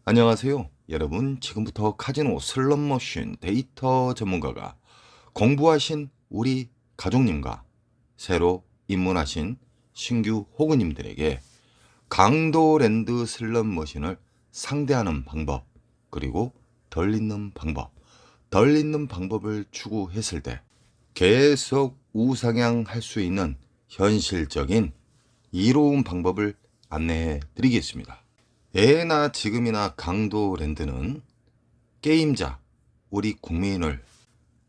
안녕하세요. 여러분, 지금부터 카지노 슬롯머신 데이터 전문가가 공부하신 우리 가족님과 새로 입문하신 신규 호구님들에게 강도랜드 슬롯머신을 상대하는 방법, 그리고 덜 잊는 방법을 추구했을 때 계속 우상향할 수 있는 현실적인 이로운 방법을 안내해 드리겠습니다. 예나 지금이나 강도랜드는 게임자, 우리 국민을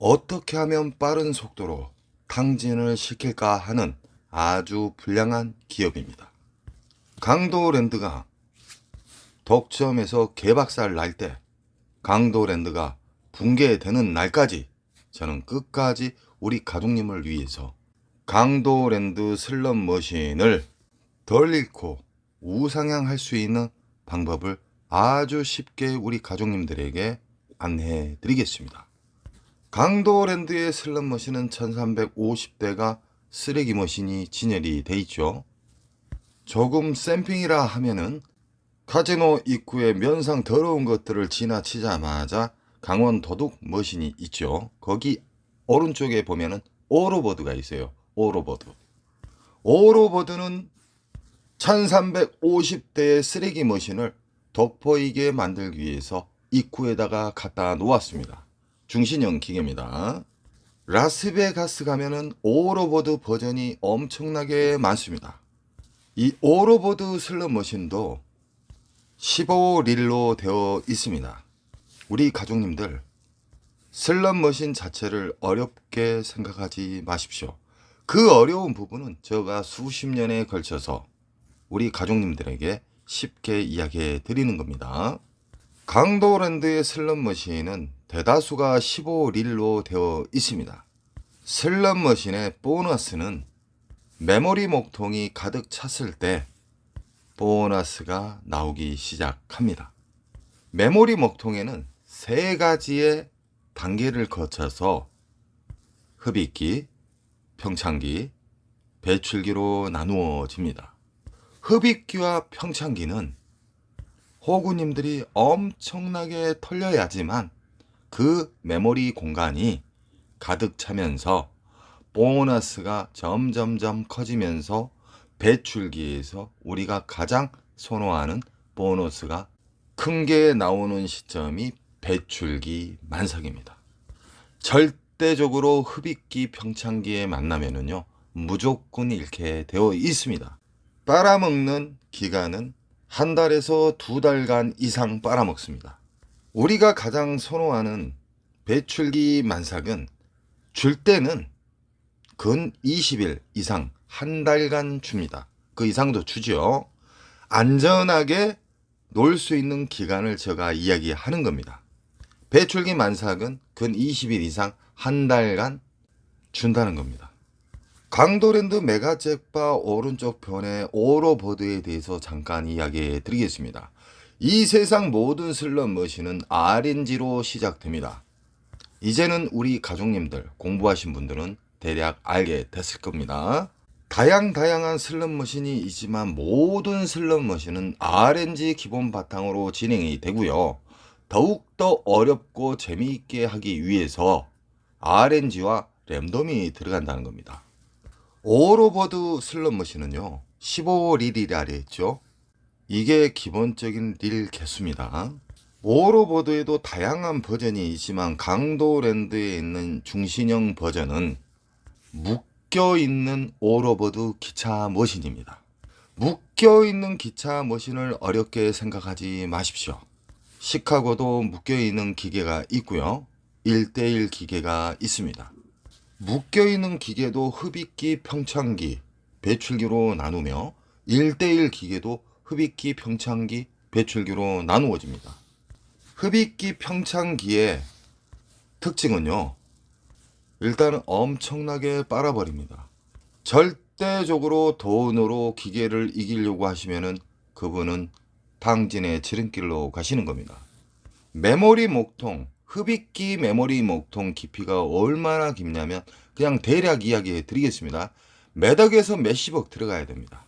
어떻게 하면 빠른 속도로 탕진을 시킬까 하는 아주 불량한 기업입니다. 강도랜드가 독점에서 개박살 날 때, 강도랜드가 붕괴되는 날까지 저는 끝까지 우리 가족님을 위해서 강도랜드 슬롯머신을 덜 잃고 우상향할 수 있는 방법을 아주 쉽게 우리 가족님들에게 안내해 드리겠습니다. 강도랜드의 슬롯머신은 1350대가 쓰레기 머신이 진열이 돼 있죠. 조금 샘핑이라 하면은 카지노 입구에 면상 더러운 것들을 지나치자마자 강원 도둑 머신이 있죠. 거기 오른쪽에 보면은 오로버드가 있어요. 오로버드는 1350대의 쓰레기 머신을 돋보이게 만들기 위해서 입구에다가 갖다 놓았습니다. 중신형 기계입니다. 라스베가스 가면은 오로버드 버전이 엄청나게 많습니다. 이 오로버드 슬롯 머신도 15릴로 되어 있습니다. 우리 가족님들, 슬롯 머신 자체를 어렵게 생각하지 마십시오. 그 어려운 부분은 제가 수십 년에 걸쳐서 우리 가족님들에게 쉽게 이야기해 드리는 겁니다. 강도랜드의 슬롯머신은 대다수가 15릴로 되어 있습니다. 슬롯머신의 보너스는 메모리 목통이 가득 찼을 때 보너스가 나오기 시작합니다. 메모리 목통에는 세 가지의 단계를 거쳐서 흡입기, 평창기, 배출기로 나누어집니다. 흡입기와 평창기는 호구님들이 엄청나게 털려야지만 그 메모리 공간이 가득 차면서 보너스가 점점점 커지면서 배출기에서 우리가 가장 선호하는 보너스가 큰 게 나오는 시점이 배출기 만삭입니다. 절대적으로 흡입기 평창기에 만나면은요, 무조건 잃게 되어 있습니다. 빨아먹는 기간은 한 달에서 두 달간 이상 빨아먹습니다. 우리가 가장 선호하는 배출기 만삭은 줄 때는 근 20일 이상 한 달간 줍니다. 그 이상도 주죠. 안전하게 놀 수 있는 기간을 제가 이야기하는 겁니다. 배출기 만삭은 근 20일 이상 한 달간 준다는 겁니다. 강도랜드 메가잭바 오른쪽 편의 오로버드에 대해서 잠깐 이야기해 드리겠습니다. 이 세상 모든 슬롯 머신은 RNG로 시작됩니다. 이제는 우리 가족님들, 공부하신 분들은 대략 알게 됐을 겁니다. 다양한 슬롯 머신이 있지만 모든 슬롯 머신은 RNG 기본 바탕으로 진행이 되고요. 더욱더 어렵고 재미있게 하기 위해서 RNG와 랜덤이 들어간다는 겁니다. 오로버드 슬롯 머신은요, 15릴이라 했죠. 이게 기본적인 릴 개수입니다. 오로버드에도 다양한 버전이 있지만 강도랜드에 있는 중신형 버전은 묶여있는 오로버드 기차 머신입니다. 묶여있는 기차 머신을 어렵게 생각하지 마십시오. 시카고도 묶여있는 기계가 있고요, 1대1 기계가 있습니다. 묶여있는 기계도 흡입기, 평창기, 배출기로 나누며 1대1 기계도 흡입기, 평창기, 배출기로 나누어집니다. 흡입기, 평창기의 특징은요, 일단은 엄청나게 빨아버립니다. 절대적으로 돈으로 기계를 이기려고 하시면은 그분은 탕진의 지름길로 가시는 겁니다. 메모리 목통, 흡입기 메모리 목통 깊이가 얼마나 깊냐면 그냥 대략 이야기해 드리겠습니다. 몇억에서 몇십억 들어가야 됩니다.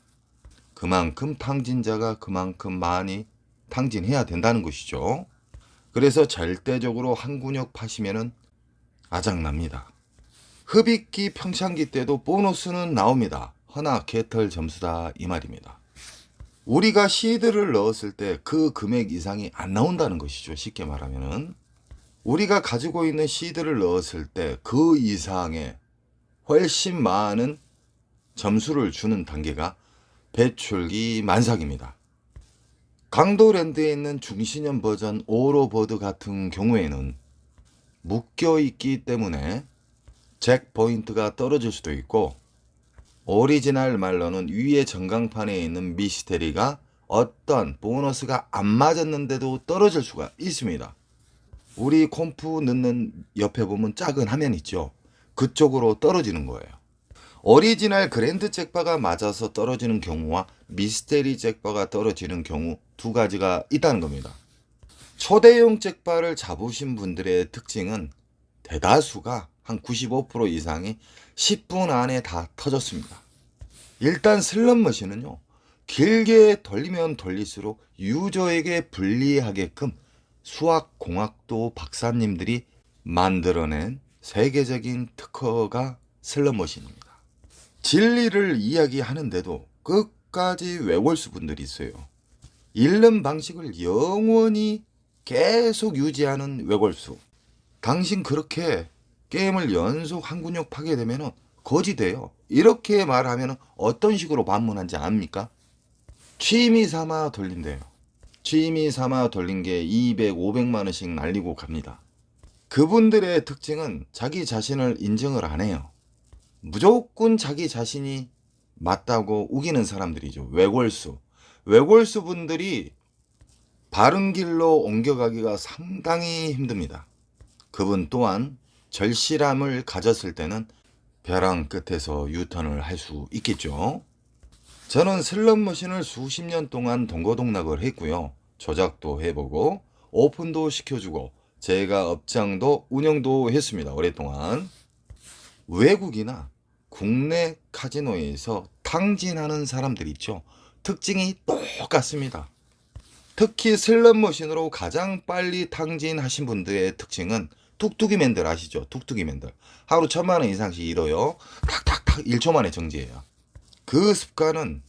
그만큼 탕진자가 그만큼 많이 탕진해야 된다는 것이죠. 그래서 절대적으로 한 근육 파시면은 아작납니다. 흡입기 평창기 때도 보너스는 나옵니다. 허나 개털 점수다 이 말입니다. 우리가 시드를 넣었을 때 그 금액 이상이 안 나온다는 것이죠. 쉽게 말하면은 우리가 가지고 있는 시드를 넣었을 때 그 이상의 훨씬 많은 점수를 주는 단계가 배출기 만삭입니다. 강도랜드에 있는 중신형 버전 오로버드 같은 경우에는 묶여있기 때문에 잭 포인트가 떨어질 수도 있고, 오리지널 말로는 위에 전광판에 있는 미스테리가 어떤 보너스가 안 맞았는데도 떨어질 수가 있습니다. 우리 콤프 넣는 옆에 보면 작은 화면 있죠. 그쪽으로 떨어지는 거예요. 오리지널 그랜드 잭바가 맞아서 떨어지는 경우와 미스테리 잭바가 떨어지는 경우 두 가지가 있다는 겁니다. 초대형 잭바를 잡으신 분들의 특징은 대다수가 한 95% 이상이 10분 안에 다 터졌습니다. 일단 슬롯머신은요, 길게 돌리면 돌릴수록 유저에게 불리하게끔 수학공학도 박사님들이 만들어낸 세계적인 특허가 슬롯머신입니다. 진리를 이야기하는데도 끝까지 외골수 분들이 있어요. 잃는 방식을 영원히 계속 유지하는 외골수. 당신 그렇게 게임을 연속 한 근육 파게 되면 거지 돼요. 이렇게 말하면 어떤 식으로 반문한지 압니까? 취미 삼아 돌린대요. 취미 삼아 돌린 게 200, 500만 원씩 날리고 갑니다. 그분들의 특징은 자기 자신을 인정을 안 해요. 무조건 자기 자신이 맞다고 우기는 사람들이죠. 외골수. 외골수 분들이 바른 길로 옮겨가기가 상당히 힘듭니다. 그분 또한 절실함을 가졌을 때는 벼랑 끝에서 유턴을 할 수 있겠죠. 저는 슬롯머신을 수십 년 동안 동고동락을 했고요. 조작도 해보고 오픈도 시켜주고 제가 업장도 운영도 했습니다. 오랫동안. 외국이나 국내 카지노에서 탕진하는 사람들 있죠. 특징이 똑같습니다. 특히 슬롯머신으로 가장 빨리 탕진하신 분들의 특징은 뚝뚝이맨들 아시죠? 뚝뚝이맨들. 하루 1000만 원 이상씩 잃어요. 탁탁탁 1초 만에 정지해요. 그 습관은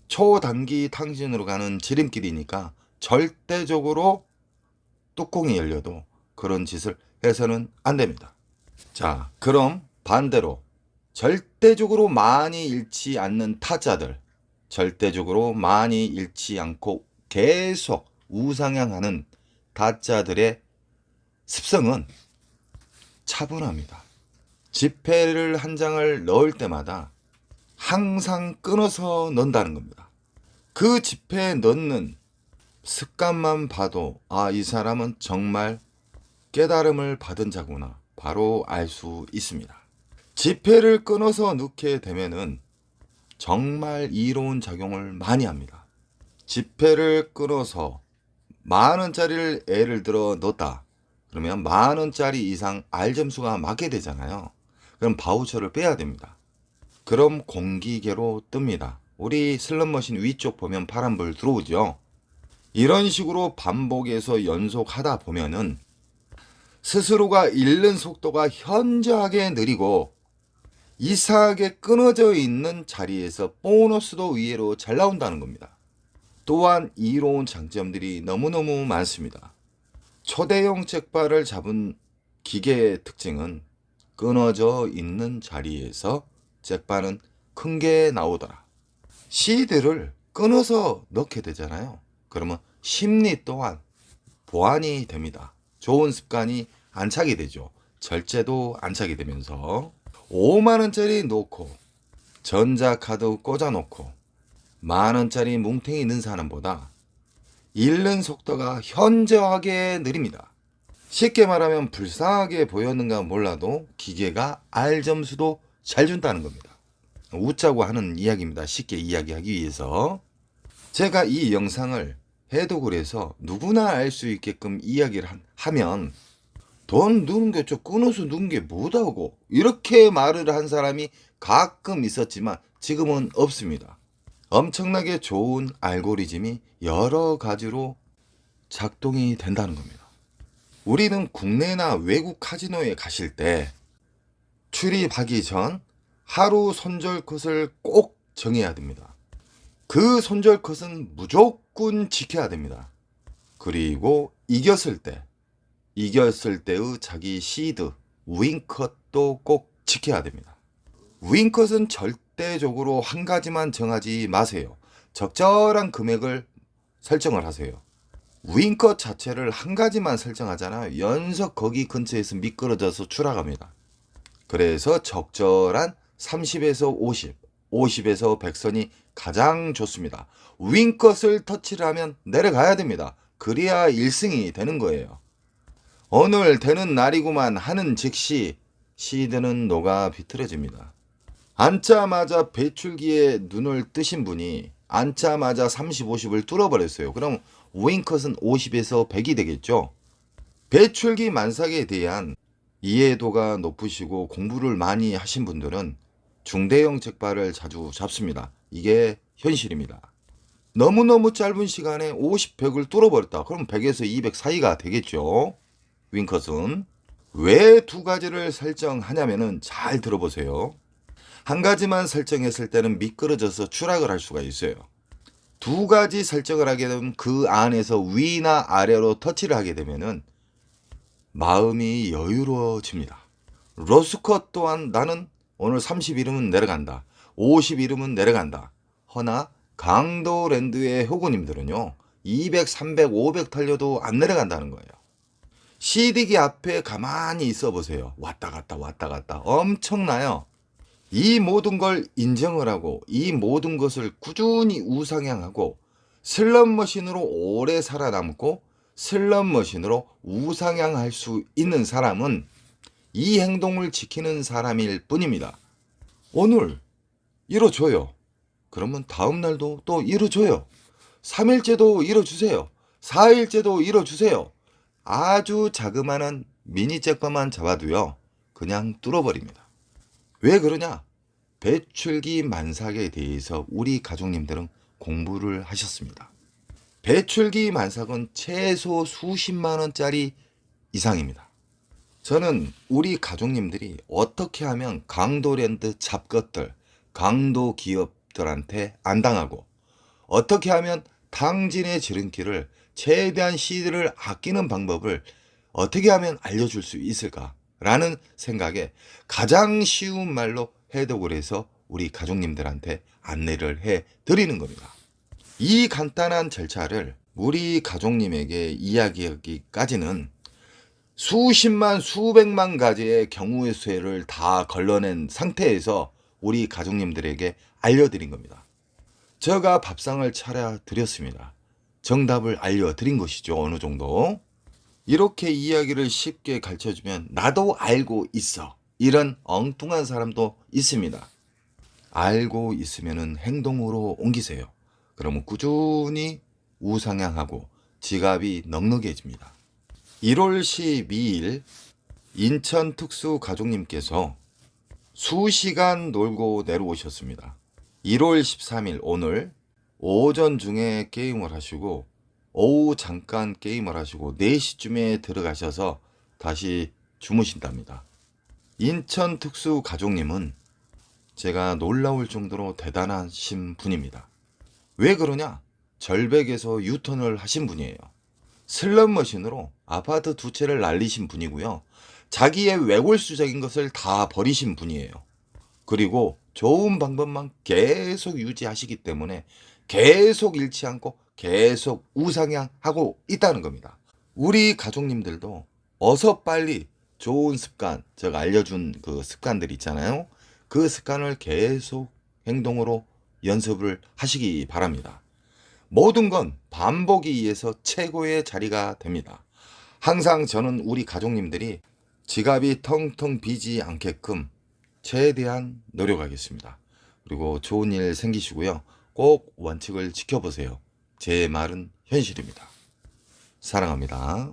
초단기 탕진으로 가는 지름길이니까 절대적으로 뚜껑이 열려도 그런 짓을 해서는 안 됩니다. 자, 그럼 반대로 절대적으로 많이 잃지 않는 타짜들, 절대적으로 많이 잃지 않고 계속 우상향하는 타짜들의 습성은 차분합니다. 지폐를 한 장을 넣을 때마다 항상 끊어서 넣는다는 겁니다. 그 지폐에 넣는 습관만 봐도 이 사람은 정말 깨달음을 받은 자구나 바로 알 수 있습니다. 지폐를 끊어서 넣게 되면은 정말 이로운 작용을 많이 합니다. 지폐를 끊어서 10,000원짜리를 예를 들어 넣었다. 그러면 10,000원짜리 이상 R점수가 맞게 되잖아요. 그럼 바우처를 빼야 됩니다. 그럼 공기계로 뜹니다. 우리 슬롯머신 위쪽 보면 파란불 들어오죠. 이런 식으로 반복해서 연속하다 보면은 스스로가 잃는 속도가 현저하게 느리고 이상하게 끊어져 있는 자리에서 보너스도 의외로 잘 나온다는 겁니다. 또한 이로운 장점들이 너무너무 많습니다. 초대형 잭바를 잡은 기계의 특징은 끊어져 있는 자리에서 잭바는 큰 게 나오더라. 시드를 끊어서 넣게 되잖아요. 그러면 심리 또한 보완이 됩니다. 좋은 습관이 안착이 되죠. 절제도 안착이 되면서 5만원짜리 놓고 전자카드 꽂아놓고 만원짜리 뭉탱이 넣은 사람보다 잃는 속도가 현저하게 느립니다. 쉽게 말하면 불쌍하게 보였는가 몰라도 기계가 R점수도 잘 준다는 겁니다. 웃자고 하는 이야기입니다. 쉽게 이야기하기 위해서. 제가 이 영상을 해독을 해서 누구나 알 수 있게끔 이야기를 하면 돈 넣는 게 좀 끊어서 넣는 게 뭐다고 이렇게 말을 한 사람이 가끔 있었지만 지금은 없습니다. 엄청나게 좋은 알고리즘이 여러 가지로 작동이 된다는 겁니다. 우리는 국내나 외국 카지노에 가실 때 출입하기 전 하루 손절 컷을 꼭 정해야 됩니다. 그 손절 컷은 무조건 지켜야 됩니다. 그리고 이겼을 때의 자기 시드, 윙컷도 꼭 지켜야 됩니다. 윙컷은 절대적으로 한 가지만 정하지 마세요. 적절한 금액을 설정을 하세요. 윙컷 자체를 한 가지만 설정하잖아요. 연속 거기 근처에서 미끄러져서 추락합니다. 그래서 적절한 30에서 50, 50에서 100선이 가장 좋습니다. 윙컷을 터치를 하면 내려가야 됩니다. 그래야 1승이 되는 거예요. 오늘 되는 날이구만 하는 즉시 시드는 녹아 비틀어집니다. 앉자마자 배출기에 눈을 뜨신 분이 앉자마자 30, 50을 뚫어버렸어요. 그럼 윙컷은 50에서 100이 되겠죠. 배출기 만삭에 대한 이해도가 높으시고 공부를 많이 하신 분들은 중대형 잭팟을 자주 잡습니다. 이게 현실입니다. 너무너무 짧은 시간에 50, 100을 뚫어버렸다. 그럼 100에서 200 사이가 되겠죠. 윙컷은. 왜 두 가지를 설정하냐면은 잘 들어보세요. 한 가지만 설정했을 때는 미끄러져서 추락을 할 수가 있어요. 두 가지 설정을 하게 되면 그 안에서 위나 아래로 터치를 하게 되면은 마음이 여유로워집니다. 로스컷 또한 나는 오늘 30 이름은 내려간다. 50 이름은 내려간다. 허나 강도랜드의 호구님들은요. 200, 300, 500 털려도 안 내려간다는 거예요. CD기 앞에 가만히 있어 보세요. 왔다 갔다 왔다 갔다 엄청나요. 이 모든 걸 인정을 하고 이 모든 것을 꾸준히 우상향하고 슬롯머신으로 오래 살아남고 슬롯머신으로 우상향할 수 있는 사람은 이 행동을 지키는 사람일 뿐입니다. 오늘 이뤄줘요. 그러면 다음 날도 또 이뤄줘요. 3일째도 이뤄주세요. 4일째도 이뤄주세요. 아주 자그마한 미니 잭팟만 잡아도요. 그냥 뚫어버립니다. 왜 그러냐? 배출기 만삭에 대해서 우리 가족님들은 공부를 하셨습니다. 배출기 만삭은 최소 수십만 원짜리 이상입니다. 저는 우리 가족님들이 어떻게 하면 강도랜드 잡것들, 강도 기업들한테 안 당하고 어떻게 하면 당진의 지름길을 최대한 시드를 아끼는 방법을 어떻게 하면 알려줄 수 있을까라는 생각에 가장 쉬운 말로 해독을 해서 우리 가족님들한테 안내를 해드리는 겁니다. 이 간단한 절차를 우리 가족님에게 이야기하기까지는 수십만 수백만 가지의 경우의 수를 다 걸러낸 상태에서 우리 가족님들에게 알려드린 겁니다. 제가 밥상을 차려드렸습니다. 정답을 알려드린 것이죠. 어느 정도. 이렇게 이야기를 쉽게 가르쳐주면 나도 알고 있어. 이런 엉뚱한 사람도 있습니다. 알고 있으면 행동으로 옮기세요. 그러면 꾸준히 우상향하고 지갑이 넉넉해집니다. 1월 12일 인천 특수 가족님께서 수시간 놀고 내려오셨습니다. 1월 13일 오늘 오전 중에 게임을 하시고 오후 잠깐 게임을 하시고 4시쯤에 들어가셔서 다시 주무신답니다. 인천 특수 가족님은 제가 놀라울 정도로 대단하신 분입니다. 왜 그러냐? 절벽에서 유턴을 하신 분이에요. 슬롯머신으로 아파트 2채를 날리신 분이고요. 자기의 외골수적인 것을 다 버리신 분이에요. 그리고 좋은 방법만 계속 유지하시기 때문에 계속 잃지 않고 계속 우상향하고 있다는 겁니다. 우리 가족님들도 어서 빨리 좋은 습관, 제가 알려준 그 습관들 있잖아요. 그 습관을 계속 행동으로 연습을 하시기 바랍니다. 모든 건 반복에 의해서 최고의 자리가 됩니다. 항상 저는 우리 가족님들이 지갑이 텅텅 비지 않게끔 최대한 노력하겠습니다. 그리고 좋은 일 생기시고요. 꼭 원칙을 지켜보세요. 제 말은 현실입니다. 사랑합니다.